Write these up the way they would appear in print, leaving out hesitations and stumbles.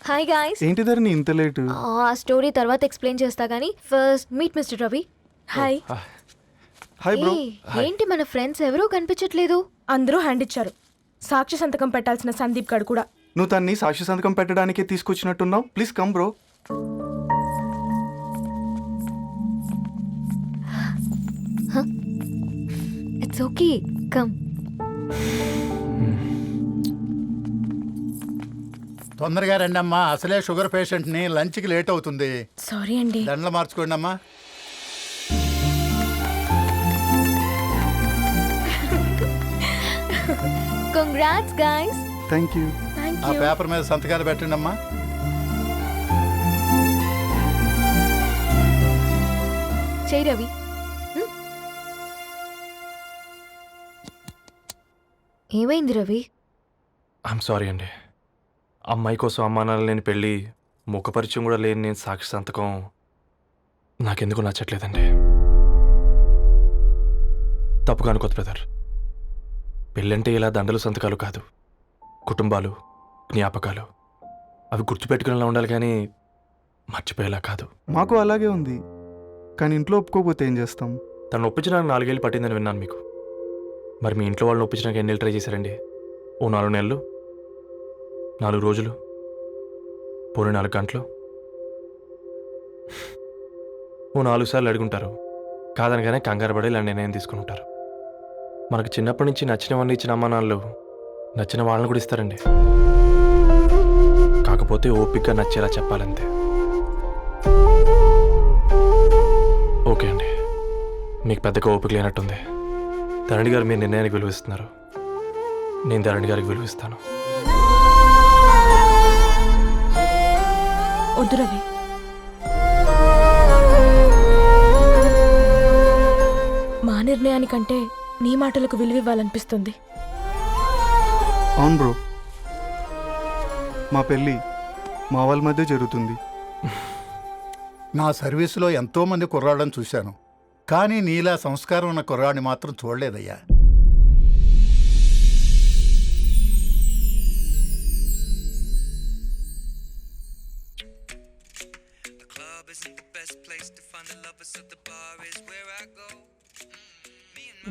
Hi guys. ఏంటి ధరణి ఇంత late? ఆ స్టోరీ తర్వాత ఎక్స్ప్లెయిన్ చేస్తా గానీ first meet mister Ravi. Hi. Hi bro. ఏంటి మన ఫ్రెండ్స్ ఎవరూ కనిపించట్లేదు? అందరూ హ్యాండ్ ఇచ్చారు. సాక్షి సంతకం పెట్టాల్సిన సందీప్ గడు కూడా. నువ్వు తన్ని సాక్షి సంతకం పెట్టడానికే తీసుకొచ్చినట్టున్నావు. Please come bro. It's okay, come. తొందరగా రండి అమ్మా, అసలే షుగర్ పేషెంట్ని, లంచ్కి లేట్ అవుతుంది. సారీ అండి. దండలు మార్చుకోండి అమ్మా. Congrats guys. Thank you. ఆ పేపర్ మీద సంతకాలు పెట్టండి అమ్మా. చెయ్ రవి. ఏమైంది రవి? ఐఎమ్ సారీ అండి. అమ్మాయి కోసం అమ్మానాలు లేని పెళ్ళి, ముఖపరిచయం కూడా లేని నేను సాక్షి సంతకం నాకెందుకు నచ్చట్లేదండి. తప్పుగా అనుకోదు బ్రదర్. పెళ్ళంటే ఇలా దండలు సంతకాలు కాదు, కుటుంబాలు, జ్ఞాపకాలు. అవి గుర్తుపెట్టుకునేలా ఉండాలి కానీ మర్చిపోయేలా కాదు. మాకు అలాగే ఉంది, కానీ ఇంట్లో ఒప్పుకోకపోతే ఏం చేస్తాం? తను ఒప్పించడానికి 4 ఏళ్ళు పట్టిందని విన్నాను మీకు. మరి మీ ఇంట్లో వాళ్ళని ఒప్పించడానికి ఎన్ని ట్రై చేశారండి? ఓ 4 నెలలు, 4 రోజులు, పోనీ 4 గంటలు, ఓ 4 సార్లు అడుగుంటారు. కాదనగానే కంగారు పడి ఇలా నిర్ణయం తీసుకుని ఉంటారు. మనకు చిన్నప్పటి నుంచి నచ్చినవన్నీ ఇచ్చిన అమ్మానాళ్ళు నచ్చిన వాళ్ళని కూడా ఇస్తారండి. కాకపోతే ఓపికగా నచ్చేలా చెప్పాలంతే. ఓకే అండి, మీకు పెద్దగా ఓపిక లేనట్టుంది. ధరణి గారు మీ నిర్ణయానికి విలువిస్తున్నారు, నేను ధరణి గారికి విలువిస్తాను. వద్దు రవి. మా నిర్ణయానికంటే నీ మాటలకు విలువివ్వాలనిపిస్తుంది. అవును బ్రో, మా పెళ్ళి మా వాళ్ళ మధ్య జరుగుతుంది. నా సర్వీసులో ఎంతోమంది కుర్రాళ్ళని చూశాను, కానీ నీలా సంస్కారం ఉన్న కుర్రాడిని మాత్రం చూడలేదయ్యా.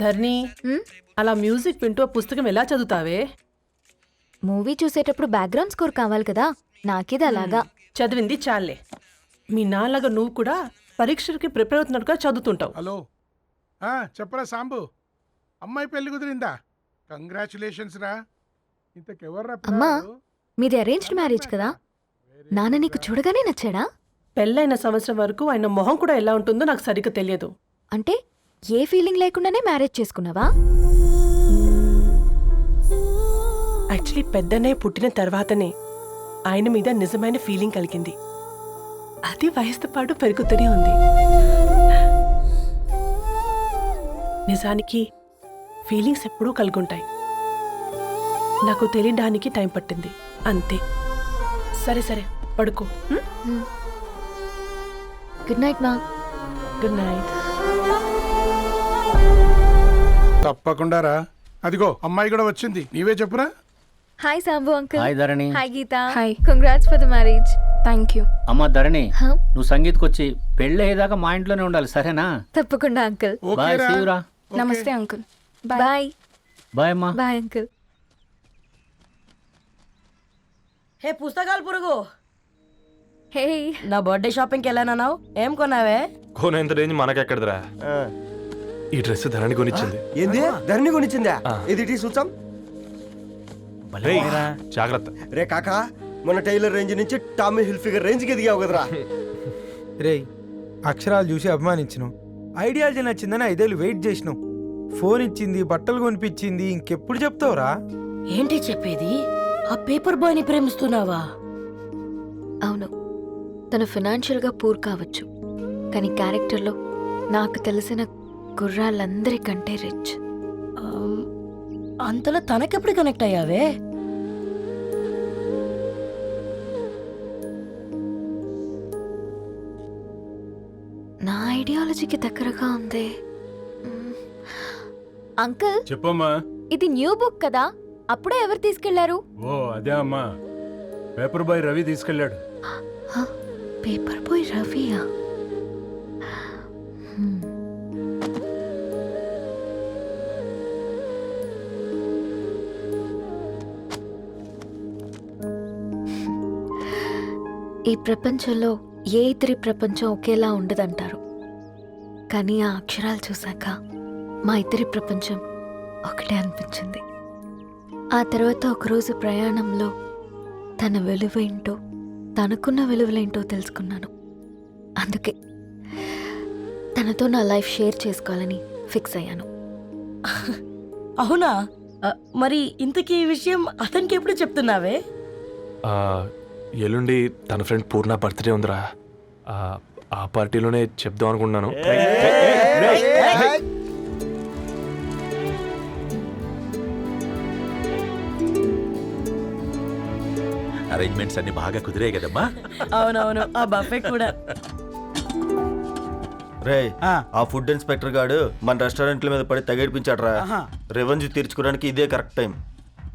ధర్ని, అలా మ్యూజిక్ వింటూ ఆ పుస్తకం ఎలా చదువుతావే? మూవీ చూసేటప్పుడు బ్యాక్గ్రౌండ్ స్కోర్ కావాలి కదా, నాకిది అలాగా. చదివింది చాలే. మీ నాన్నగా నువ్వు కూడా పరీక్షలకి ప్రిపేర్ అవుతున్నట్టుగా చదువుతుంటావు. హలో, చెప్పరా సాంబు, అమ్మాయి పెళ్లి కుదిరిందా? కంగ్రాచులేషన్స్ రా. ఇంతకెవర్రా? అమ్మా, మీది అరేంజ్డ్ మ్యారేజ్ కదా, నాన్న నీకు చూడగానే నచ్చాడా? పెళ్ళైన సంవత్సరం వరకు ఆయన మొహం కూడా ఎలా ఉంటుందో నాకు సరిగ్గా తెలియదు. అంటే ఏ ఫీలింగ్ లేకుండానే మ్యారేజ్ చేసుకున్నావా? యాక్చువల్లీ పెద్దనే పుట్టిన తర్వాతనే ఆయన మీద నిజమైన ఫీలింగ్ కలిగింది. అది వయసుతో పాటు పెరుగుతూనే ఉంది. నిజానికి ఫీలింగ్స్ ఎప్పుడూ కలుగుంటాయి. నాకు తెలియడానికి టైం పట్టింది అంతే. సరే సరే, పడుకో. గుడ్ నైట్ మా. Good night. తప్పకుండా రా. అదిగో అమ్మాయి కూడా వచ్చింది, నీవే చెప్పురా. Hi Sambu uncle. Hi Dharani. Hi Geetha. Hi. Congrats for the marriage. Thank you. అమ్మ ధరణి, హ? నువ్వు సంగీత్కి వచ్చి పెళ్ళి అయ్యేదాకా మా ఇంట్లోనే ఉండాలి, సరేనా? తప్పకుండా అంకుల్. బాయ్, ఓకేరా? సీ యు రా. నమస్తే అంకుల్. బాయ్. బాయ్ అమ్మా. Bye uncle. హే పుస్తకాలు పురుగు, హే, నా బర్త్డే షాపింగ్కి వెళ్ళానన్నావు, ఏం కొన్నావే? కోనేంత రేంజ్ మనకెక్కడదిరా. ఈ డ్రెస్ ధరణి కొనిచ్చింది. ఏంది ధరణి కొనిచ్చిందా? ఆ. ఇది టీ చూసాం. రేయ్, జాగ్రత్త. రే కాకా, మన టైలర్ రేంజ్ నుంచి టామీ హిల్ఫిగర్ రేంజ్కి ఎదిగావు కదరా. రేయ్, అక్షరాలు చూసి అభిమానించను, ఐడియాలజీ నచ్చిందని 5 ఏళ్ళు వెయిట్ చేసినావు. ఫోన్ ఇచ్చింది, బట్టలు కొనిపించింది, ఇంకెప్పుడు చెప్తావురా? ఏంటి చెప్పేది? ఆ పేపర్ బాయ్ ని ప్రేమిస్తున్నావా? అవును, తను ఫినాన్షియల్గా పూర్ కావచ్చు, కానీ క్యారెక్టర్లో నాకు తెలిసిన కుర్రాళ్ళందరికంటే రిచ్. అంతలో తనకెప్పుడు కనెక్ట్ అయ్యావే? నా ఐడియాలజీకి దగ్గరగా ఉంది. అంకుల్, చెప్పమ్మా. ఇది న్యూ బుక్ కదా, అప్పుడే ఎవరు తీసుకెళ్లారు? ఓ అదే అమ్మా, పేపర్ బాయ్ రవి తీసుకెళ్ళాడు. పేపర్ బాయ్ రవియా? ఈ ప్రపంచంలో ఏ ఇద్దరి ప్రపంచం ఒకేలా ఉండదంటారు, కానీ ఆ అక్షరాలు చూశాక మా ఇద్దరి ప్రపంచం ఒకటే అనిపించింది. ఆ తర్వాత ఒకరోజు ప్రయాణంలో తన విలువేంటో, తనకున్న విలువలేంటో తెలుసుకున్నాను. అందుకే తనతో నా లైఫ్ షేర్ చేసుకోవాలని ఫిక్స్ అయ్యాను. అవునా? మరి ఇంతకీ ఈ విషయం అతనికి ఎప్పుడు చెప్తున్నావే? ఎల్లుండి తన ఫ్రెండ్ పూర్ణ బర్త్డే ఉందిరా. ఆ పార్టీలోనే చెప్దాం అనుకుంటున్నాను. అరేంజ్మెంట్స్ అన్ని బాగా కుదిరాయి కదమ్మా. అవునవును, ఆ బఫే కూడా. రే, ఆ ఫుడ్ ఇన్స్పెక్టర్ గాడు మన రెస్టారెంట్ల మీద పడి తగేడిపించాడ్రా. రెవెన్యూ తీర్చుకోవడానికి ఇదే కరెక్ట్ టైం.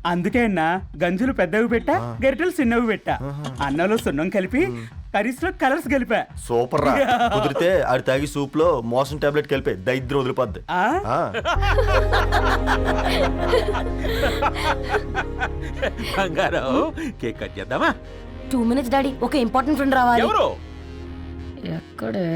అందుకే అన్న గంజులు పెద్దవి పెట్టా, గరిటెలు చిన్నవి పెట్టా. అన్నంలో సున్నం కలిపి కర్రీస్ లో కలర్స్ కలిపా. సూపర్ రా. కుదిరితే ఆడి తాగి సూప్ లో మోషన్ టాబ్లెట్ కలిపే దరిద్రం వదిలిపోద్ది. బంగారం, కేక్ కట్ చేద్దామా? 2 minutes డాడీ, ఒక ఇంపార్టెంట్ ఫ్రెండ్ రావాలి. ఎవరు? ఎక్కడే?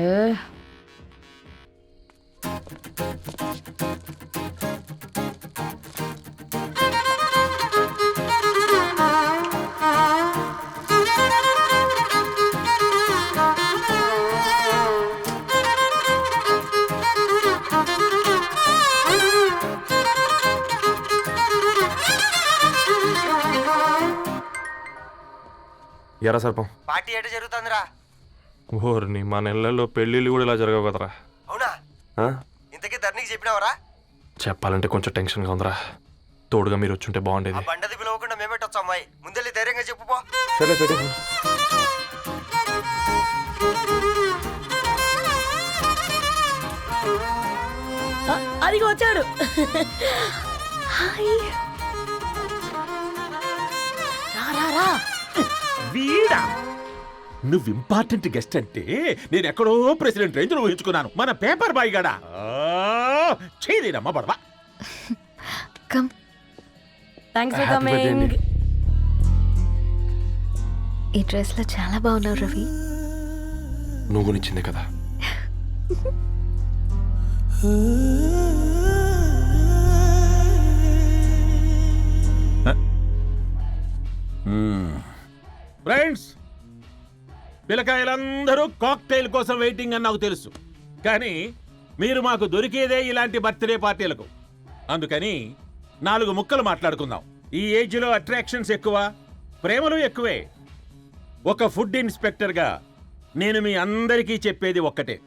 ఎరా సర్పం, పార్టీ ఎట జరుగుతుందిరా? ఓర్ని మా నెలల్లో పెళ్ళిళ్ళు కూడా ఇలా జరగవు కదరా. అవునా? ఇంతకీ ధరణికి చెప్పినావరా? చెప్పాలంటే కొంచెం టెన్షన్గా ఉందిరా. తోడుగా మీరు వచ్చుంటే బాగుండేది. బండది పిలవకుండా మేమేటొచ్చు అమ్మాయి. ముందెళ్ళి ధైర్యంగా చెప్పుపో. సరే సరే. అదిగో వచ్చాడు. హాయ్. రా. వీడా? నువ్వు ఇంపార్టెంట్ గెస్ట్ అంటే నేను ఎక్కడో ప్రెసిడెంట్ రేంజ్ లో ఊహించుకున్నాను. మన పేపర్ బాయ్ గడా చేయలేనమ్మా బడవా. Come. Thanks for Happy birthday coming. అండి. ఈ డ్రెస్ లో చాలా బాగున్నావు రవి. నువ్వు కొనిచ్చిందే కదా. ఫ్రెండ్స్, పిల్లకాయలందరూ కాక్టైల్ కోసం వెయిటింగ్ అని నాకు తెలుసు. కానీ మీరు మాకు దొరికేదే ఇలాంటి బర్త్డే పార్టీలకు. అందుకని 4 ముక్కలు మాట్లాడుకుందాం. ఈ ఏజ్లో అట్రాక్షన్స్ ఎక్కువ, ప్రేమలు ఎక్కువే. ఒక ఫుడ్ ఇన్స్పెక్టర్గా నేను మీ అందరికీ చెప్పేది ఒక్కటే.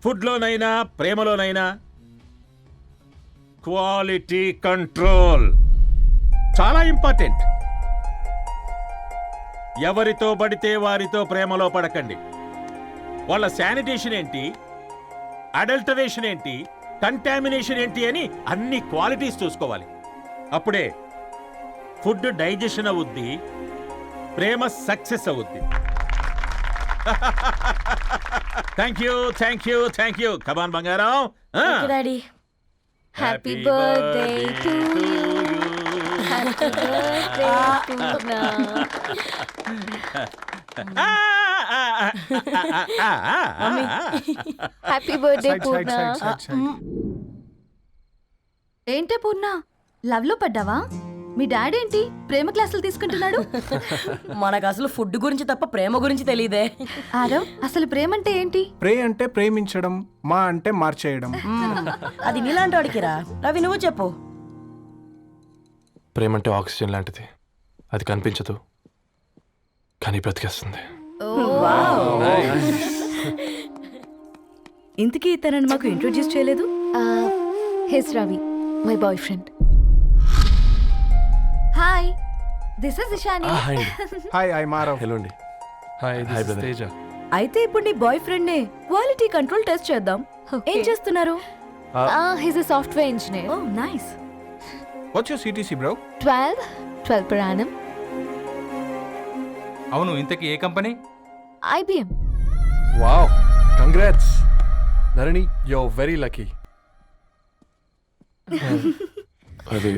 ఫుడ్లోనైనా ప్రేమలోనైనా క్వాలిటీ కంట్రోల్ చాలా ఇంపార్టెంట్. ఎవరితో పడితే వారితో ప్రేమలో పడకండి. వాళ్ళ శానిటేషన్ ఏంటి, అడల్టరేషన్ ఏంటి, కంటామినేషన్ ఏంటి అని అన్ని క్వాలిటీస్ చూసుకోవాలి. అప్పుడే ఫుడ్ డైజెషన్ అవుద్ది, ప్రేమ సక్సెస్ అవుద్ది. Thank you. కమాన్ బంగారం. Daddy. Happy birthday to you. Happy birthday Purna. Happy birthday Purna. ఏంటే పూర్ణ, లవ్ లో పడ్డావా? మీ డాడీ ఏంటి ప్రేమ క్లాసులు తీసుకుంటున్నాడు? మనకు అసలు ఫుడ్ గురించి తప్ప ప్రేమ గురించి తెలియదే. ఆరవ్, అసలు ప్రేమ అంటే ఏంటి? ప్రే అంటే ప్రేమించడం, మా అంటే మార్చేయడం. అది నీలాంటి వాడికిరా. రవి, నువ్వు చెప్పు. ప్రేమ అంటే ఆక్సిజన్ లాంటిది. అది కనిపించదు కానీ బ్రతికేస్తుంది. ఇంతకీ తనని మాకు ఇంట్రొడ్యూస్ చేయలేదు. He's Ravi, my boyfriend. Hi, this is Ishani. Hi, I మారవ్. హలో అండి. హాయ్ తేజ. అయితే ఇప్పుడు నీ బాయ్ ఫ్రెండ్ నే క్వాలిటీ కంట్రోల్ టెస్ట్ చేద్దాం. ఏం చేస్తున్నారు? He's a software engineer. Oh nice. What's your CTC bro? 12 per annum. అవును, ఇంతకీ ఏ కంపెనీ? IBM. Wow, congrats Dharani, you are very lucky. అది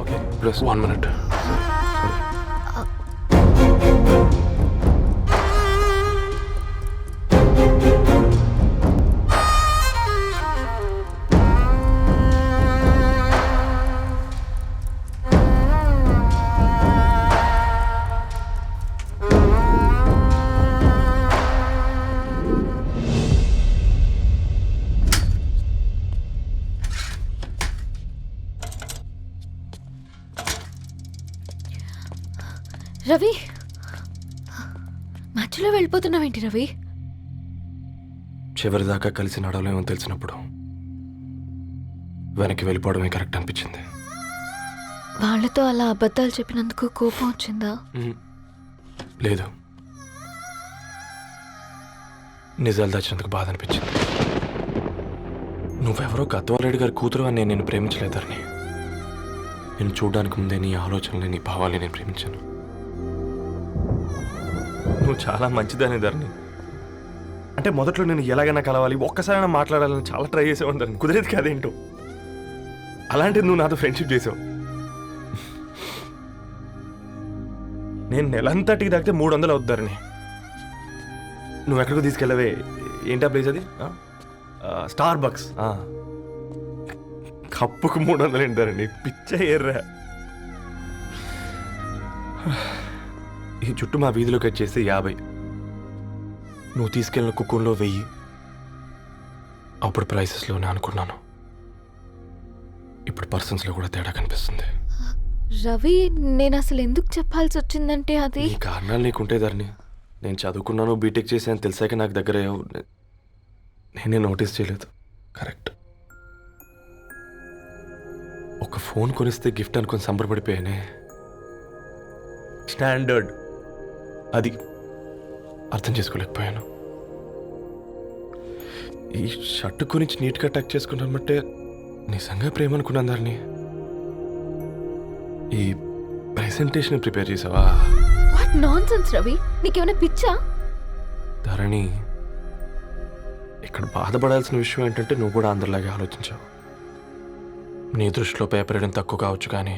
ఓకే, ప్లస్ 1 మినిట్. రవి, మధ్యలో వెళ్ళిపోతున్నావేంటి రవి? చివరిదాకా కలిసి నడవలేమో తెలిసినప్పుడు వెనక్కి వెళ్ళిపోవడమే కరెక్ట్ అనిపించింది. వాళ్ళతో అలా అబద్ధాలు చెప్పినందుకు కోపం వచ్చిందా? లేదు, నిజాలు దాచినందుకు బాధ అనిపించింది. నువ్వెవరో గద్వాలరెడ్డి గారి కూతురు అని నేను ప్రేమించలేదని. నేను చూడడానికి ముందే నీ ఆలోచనలు, నీ భావాలని నేను ప్రేమించాను. నువ్వు చాలా మంచిదాని ధరణి. అంటే మొదట్లో నేను ఎలాగైనా కలవాలి, ఒక్కసారైనా మాట్లాడాలని చాలా ట్రై చేసేవాడిని ధరణి. కుదిరేది కాదేంటో. అలాంటిది నువ్వు నాతో ఫ్రెండ్షిప్ చేసావు. నేను నెలంతటికి తాకితే 300 అవుతారని. నువ్వు ఎక్కడికో తీసుకెళ్ళవే, ఏంటా ప్లేస్ అది? Star bucks. కప్పుకు 300 ఏంటారండి, పిచ్చ ఎర్రా. ఈ చుట్టూ మా వీధిలో కట్ చేస్తే 50. నువ్వు తీసుకెళ్ళిన కుక్కర్లో 1000. అప్పుడు ప్రైసెస్లోనే అనుకున్నాను, ఇప్పుడు పర్సన్స్లో కూడా తేడా కనిపిస్తుంది. రవి, నేను అసలు ఎందుకు చెప్పాల్సి వచ్చిందంటే అది ఈ కారణాలు నీకుంటే ధరణి. నేను చదువుకున్నాను, బీటెక్ చేశాను తెలిసాక నాకు దగ్గర నేనే నోటీస్ చేయలేదు. కరెక్ట్. ఒక ఫోన్ కొనిస్తే గిఫ్ట్ అనుకొని సంబరపడిపోయానే. స్టాండర్డ్ అది అర్థం చేసుకోలేకపోయాను. ఈ షర్టు గురించి నీట్గా టక్ చేసుకున్నామంటే నిజంగా ప్రేమ అనుకున్నాను ధరణి. ఈ ప్రెజెంటేషన్ ప్రిపేర్ చేసావా? వాట్ నాన్సెన్స్ రవి, నీకేమైనా పిచ్చా? ధరణి, ఇక్కడ బాధపడాల్సిన విషయం ఏంటంటే నువ్వు కూడా అందరిలాగే ఆలోచించావు. నీ దృష్టిలో పేపర్ వేయడం తక్కువ కావచ్చు, కానీ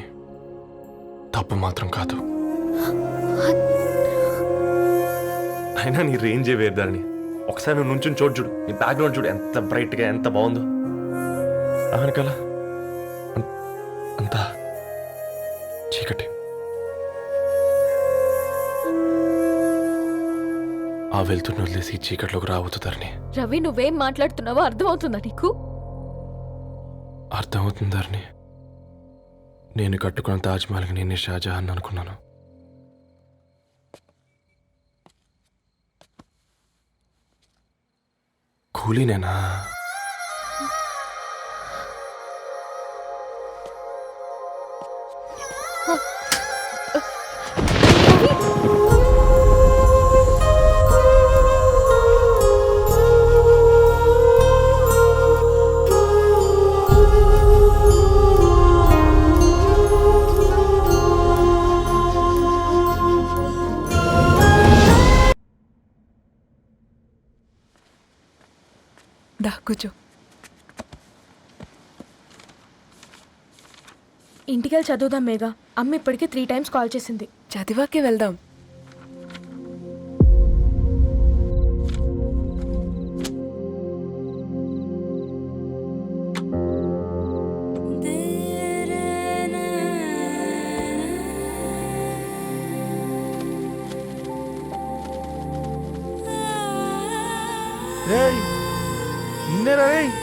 తప్పు మాత్రం కాదు. అయినా నీ రేంజే వేరు ధరణి. ఒకసారి నువ్వు నుంచుని చోటు చూడు, నీ బ్యాక్గ్రౌండ్ చూడు, ఎంత బ్రైట్గా ఎంత బాగుందో. వెనకాల అంతా చీకటి. ఆ వెళ్తున్న వదిలేసి చీకట్లోకి రాబోతుందని. రవి, నువ్వేం మాట్లాడుతున్నావో అర్థమవుతుందా నీకు? అర్థమవుతుందని. నేను కట్టుకున్న తాజ్మహల్కి నేనే షాజహాన్ అనుకున్నాను. కూలీనేనా? దా కూర్చో. ఇంటికెళ్ళి చదువుదాం మేఘా. అమ్మ ఇప్పటికే 3 times కాల్ చేసింది. చదివాకే వెళ్దాం. రేయ్, నిన్నేరా రేయ్.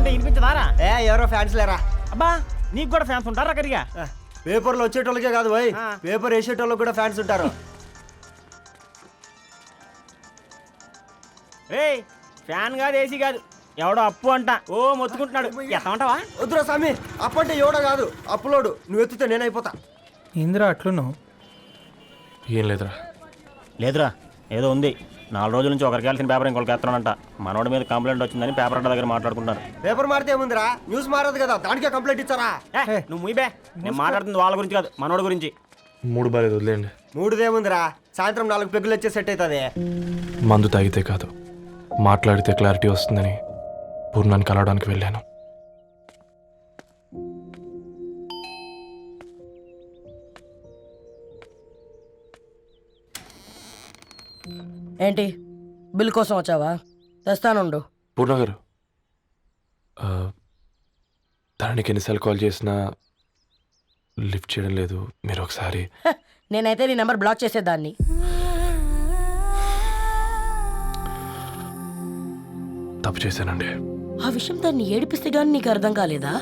చెప్తుంటే వినిపించదారా? ఎవరో ఫ్యాన్స్ లేరా? అబ్బా నీకు కూడా ఫ్యాన్స్ ఉంటారా కరిగా? పేపర్లో వచ్చేటోళ్ళకే కాదు పోయి, పేపర్ వేసేటోళ్ళకి కూడా ఫ్యాన్స్ ఉంటారు. రే ఫ్యాన్ కాదు ఏసీ కాదు, ఎవడో అప్పు అంట ఓ మొత్తుకుంటున్నాడు. ఎత్తమంటావా? వద్దురా స్వామి, అప్పంటే ఎవడో కాదు అప్పులోడు. నువ్వు ఎత్తుతే నేనైపోతా. ఇంద్రా అట్లున్నావు? ఏం లేదురా. లేదురా ఏదో ఉంది. 4 రోజుల నుంచి ఒకరికి వెళ్ళిన పేపర్ ఇంకొకరికి ఎత్తనంట. మనోడి మీద కంప్లైంట్ వచ్చిందని పేపర్ అడ్డ దగ్గర మాట్లాడుకుంటారు. పేపర్ మారితే ఏముందిరా, న్యూస్ మారదు కదా, దానికే కంప్లైంట్ ఇచ్చారా? నువ్వు ముయ్యబే, నేను మాట్లాడుతుంది వాళ్ళ గురించి కాదు మనోడి గురించి. 3 బాలేదు, వదిలేండి. మూడుదేముందిరా, సాయంత్రం 4 పెగ్గులు వచ్చే సెట్ అవుతుంది. మందు తాగితే కాదు, మాట్లాడితే క్లారిటీ వస్తుందని పూర్ణాన్ని కలవడానికి వెళ్ళాను. ఏంటి బిల్ కోసం వచ్చావా? తెస్తానుండు. పూర్ణ గారు, తనకి ఎన్నిసార్లు కాల్ చేసినా లిఫ్ట్ చేయడం లేదు. మీరు ఒకసారి. నేనైతే నీ నెంబర్ బ్లాక్ చేసేదాన్ని. తప్పు చేశానండి. ఆ విషయం దాన్ని ఏడిపిస్తే గానీ నీకు అర్థం కాలేదా?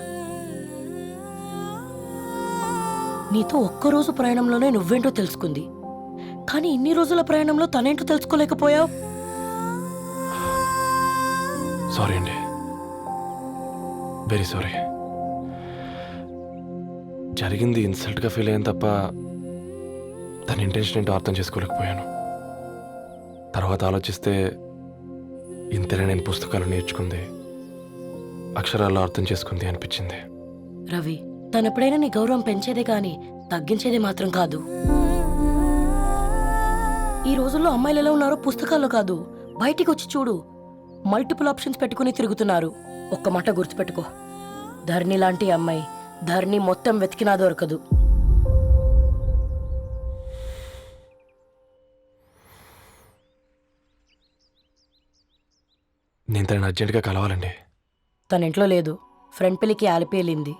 నీతో ఒక్కరోజు ప్రయాణంలోనే నువ్వేంటో తెలుసుకుంది, కానీ ఇన్ని రోజుల ప్రయాణంలో తనేంటో తెలుసుకోలేకపోయావు. సారీ అండి, వెరీ సారీ. జరిగింది ఇన్సల్ట్గా ఫీల్ అయ్యాను తప్ప తన ఇంటెన్షన్ ఏంటో అర్థం చేసుకోలేకపోయాను. తర్వాత ఆలోచిస్తే ఇంతనే నేను పుస్తకాలు నేర్చుకుంది, అక్షరాల్లో అర్థం చేసుకుంది అనిపించింది. రవి, తనెప్పుడైనా నీ గౌరవం పెంచేదే కానీ తగ్గించేదే మాత్రం కాదు. ఈ రోజుల్లో అమ్మాయిలు ఎలా ఉన్నారో పుస్తకాల్లో కాదు, బయటికి వచ్చి చూడు. మల్టిపుల్ ఆప్షన్స్ పెట్టుకుని తిరుగుతున్నారు. ఒక్క మాట గుర్తుపెట్టుకో, ధరణి లాంటి అమ్మాయి ధరణి మొత్తం వెతికినా దొరకదు. నేను తనని అర్జెంటుగా కలవాలండి. తన ఇంట్లో లేదు, ఫ్రెండ్ పెళ్లికి ఆలిపేలింది.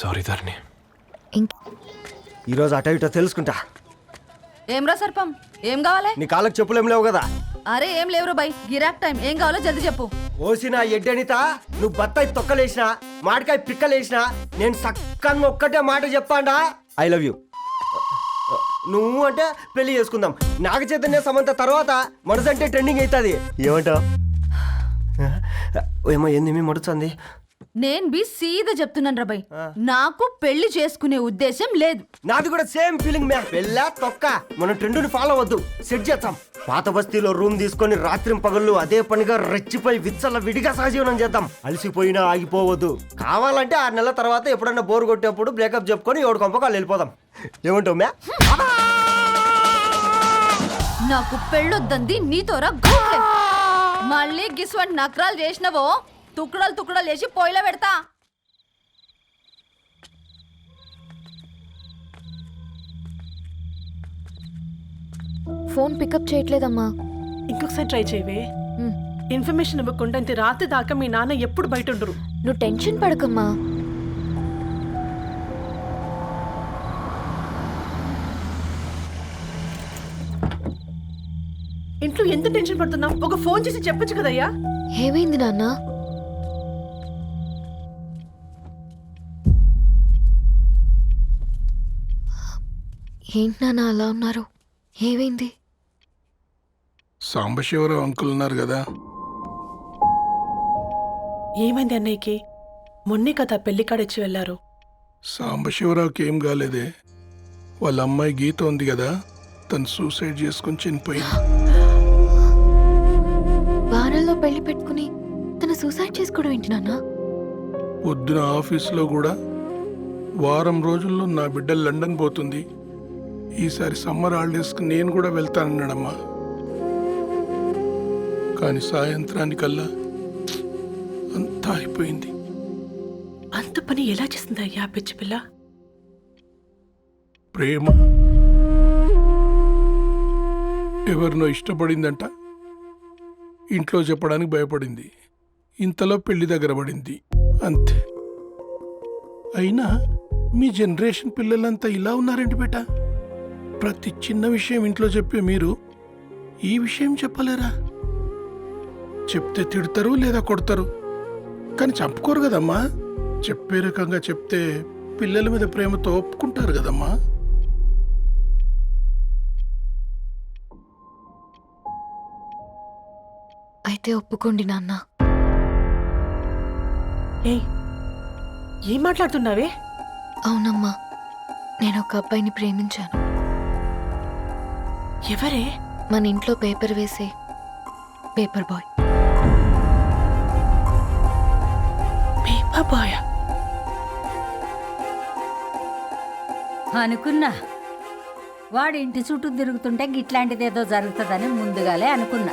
సారీ ధరణి. ఈరోజు అటో ఇటో తెలుసుకుంటా. ఏమ్రా సర్పం, ఏం కావాలి? నీ కాళ్ళకి చెప్పులేం లేవు కదా? అరే ఏం లేవురా బై, గిరాక్ టైం. ఏం కావాలో జల్దీ చెప్పు. ఓసిన ఎడ్డనిత, నువ్వు బత్తాయి తొక్కలేసినా మాడికాయ పిక్కలేసినా నేను సక్కగా ఒక్కటే మాట చెప్పాండా, ఐ లవ్ యూ. నువ్వు అంటే పెళ్లి చేసుకుందాం. నాగ చైతన్య సమంత తర్వాత మనసంటే ట్రెండింగ్ అవుతుంది. ఏమంటావు? ఏమో ఏంది మీ మడుచుంది? నేను బి సీదా చెప్తున్నాను రా బై, నాకు పెళ్లి చేసుకునే ఉద్దేశం లేదు. నాది కూడా సేమ్ ఫీలింగ్ మ్యా. పెళ్ళా తొక్క, మనం ట్రెండ్ని ఫాలో అవ్వద్దు, సెట్ చేద్దాం. పాత బస్తీలో రూమ్ తీసుకొని రాత్రి పగళ్ళు అదే పనిగా రెచ్చిపోయి విచ్చల విడిగా సహజీవనం చేద్దాం. అలసిపోయినా ఆగిపోవద్దు. కావాలంటే 6 నెలల తర్వాత ఎప్పుడన్నా బోర్ కొట్టేప్పుడు బ్రేకప్ చెప్పుకొని 7 కొంపకాలు వెళ్ళిపోదాం. ఏమంటావు మ్యా? నాకు పెళ్ళొద్దంది నీతోరా గూట్లే. మళ్ళీ గిస్వంటి నకరాలు చేసినవో తుక్కడలు తుక్కడలు వేసి పొయ్యిలో పెడతా. ఫోన్ పికప్ చేయట్లేదమ్మా. ఇంకొకసారి ట్రై చేయవే. ఇన్ఫర్మేషన్ ఇవ్వకుండా ఇంత రాత్రి దాకా మీ నాన్న ఎప్పుడు బయట ఉండరు. నువ్వు టెన్షన్ పడకమ్మా. ఇంట్లో ఎంత టెన్షన్ పడుతున్నావు? ఒక ఫోన్ చేసి చెప్పొచ్చు కదయ్యా. ఏమైంది నాన్న? ఏంటి నాన్న అలా ఉన్నారు? ఏమైంది? సాంబశివరావు అంకుల్ ఉన్నారు కదా, ఏమైంది అన్నయ్యకి? మొన్నే కదా పెళ్లి కాడిచ్చి వెళ్ళారు. సాంబశివరావుకి ఏం కాలేదే. వాళ్ళ అమ్మాయి గీత ఉంది కదా, తను సూసైడ్ చేసుకుని చనిపోయింది. వారంలో పెళ్లి పెట్టుకుని తను సూసైడ్ చేసుకోవడం ఏంటి నాన్న? పొద్దున ఆఫీసులో కూడా వారం రోజుల్లో నా బిడ్డ లండన్ పోతుంది, ఈసారి సమ్మర్ హాలిడేస్కి నేను కూడా వెళ్తానన్నాడమ్మా. కానీ సాయంత్రానికల్లా అంతా అయిపోయింది. అంత పని ఎలా చేసింది అయ్యా పిచ్చి పిల్ల? ప్రేమ ఎవరినో ఇష్టపడిందంట, ఇంట్లో చెప్పడానికి భయపడింది. ఇంతలో పెళ్లి దగ్గర పడింది, అంతే. అయినా మీ జనరేషన్ పిల్లలంతా ఇలా ఉన్నారేంటి బేట? ప్రతి చిన్న విషయం ఇంట్లో చెప్పే మీరు ఈ విషయం చెప్పలేరా? చెప్తే తిడతారు లేదా కొడతారు, కానీ చంపుకోరు కదమ్మా. చెప్పే రకంగా చెప్తే పిల్లల మీద ప్రేమతో ఒప్పుకుంటారు కదమ్మా. అయితే ఒప్పుకోండి నాన్న. ఏయ్, ఏం మాట్లాడుతున్నావే? అవునమ్మా, నేను ఒక అబ్బాయిని ప్రేమించాను. ఎవరే? మన ఇంట్లో పేపర్ వేసే పేపర్ బాయ్. Paper boy? అనుకున్నా వాడి ఇంటి చుట్టూ తిరుగుతుంటే గిట్లాంటిదేదో జరుగుతుందని ముందుగాలే అనుకున్నా.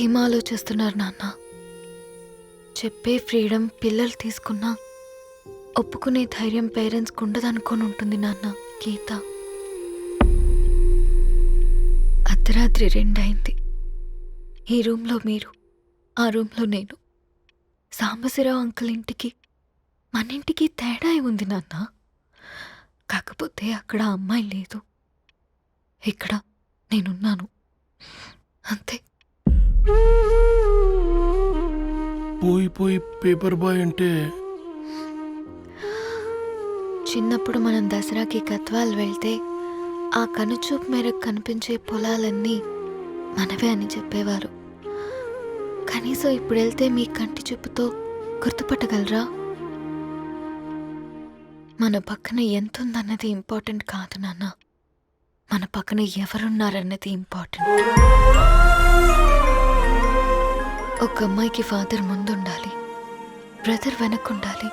ఏం ఆలోచిస్తున్నారు నాన్న? చెప్పే ఫ్రీడమ్ పిల్లలు తీసుకున్నా ఒప్పుకునే ధైర్యం పేరెంట్స్కి ఉండదనుకొని ఉంటుంది నాన్న. గీత అర్ధరాత్రి 2 అయింది. ఈ రూమ్లో మీరు, ఆ రూమ్లో నేను. సాంబశివరావు అంకుల్ ఇంటికి మన ఇంటికి తేడా ఉంది నాన్న. కాకపోతే అక్కడ అమ్మాయి లేదు, ఇక్కడ నేనున్నాను, అంతే. పోయి పేపర్ బాయ్ అంటే చిన్నప్పుడు మనం దసరాకి గద్వాల్ వెళ్తే ఆ కనుచూపు మేరకు కనిపించే పొలాలన్నీ మనవే అని చెప్పేవారు. కనీసం ఇప్పుడు వెళ్తే మీ కంటి చూపుతో గుర్తుపట్టగలరా? మన పక్కన ఎంతుందన్నది ఇంపార్టెంట్ కాదు నాన్న, మన పక్కన ఎవరున్నారన్నది ఇంపార్టెంట్. ఒక అమ్మాయికి ఫాదర్ ముందుండాలి, బ్రదర్ వెనకుండాలి,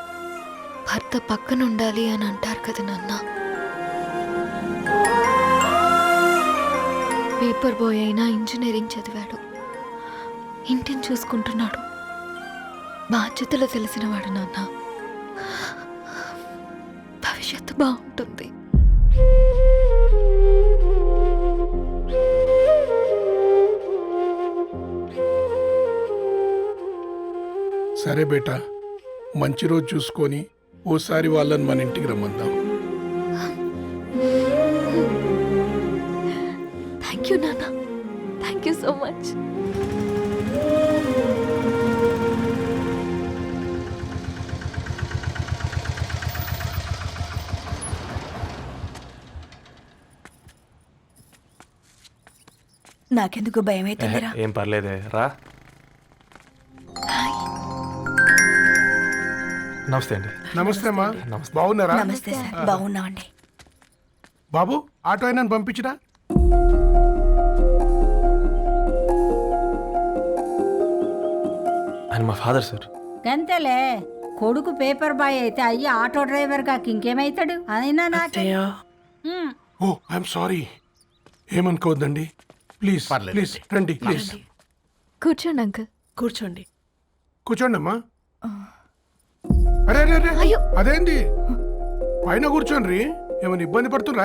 భర్త పక్కనుండాలి అని అంటారు కదా నాన్న. పేపర్ బాయ్ అయినా ఇంజనీరింగ్ చదివాడు, ఇంటిని చూసుకుంటున్నాడు, బాధ్యతలు తెలిసినవాడు నాన్న. భవిష్యత్తు బాగుంటుంది. సరే బేటా, మంచి రోజు చూసుకొని ఓసారి వాళ్ళని మన ఇంటికి రమ్మందాం. థ్యాంక్ యూ నాన్న, థ్యాంక్ యూ సో మచ్. నాకెందుకు భయం అవుతుందిరా. ఏం పర్లేదే, రా. నమస్తే అండి. నమస్తే అమ్మా, బాగున్నారా? నమస్తే సార్, బాగున్నామండి. బాబు, ఆటో అయినా పంపించరా? ఆయన మా ఫాదర్ సార్. గంతేలే, కొడుకు పేపర్ బాయ్ అయితే అయ్యి ఆటో డ్రైవర్ కాక ఇంకేమైతాడు? అయినా నాకే. ఓ, ఐఎమ్ సారీ. ఏమనుకోవద్దండి, ప్లీజ్ ప్లీజ్ రండి, ప్లీజ్ కూర్చోండి అంకుల్. కూర్చోండి. కూర్చోండి అమ్మా. అరే అరే అరే, అదేంటి పైన కూర్చోండి, ఏమైనా ఇబ్బంది పడుతున్నా?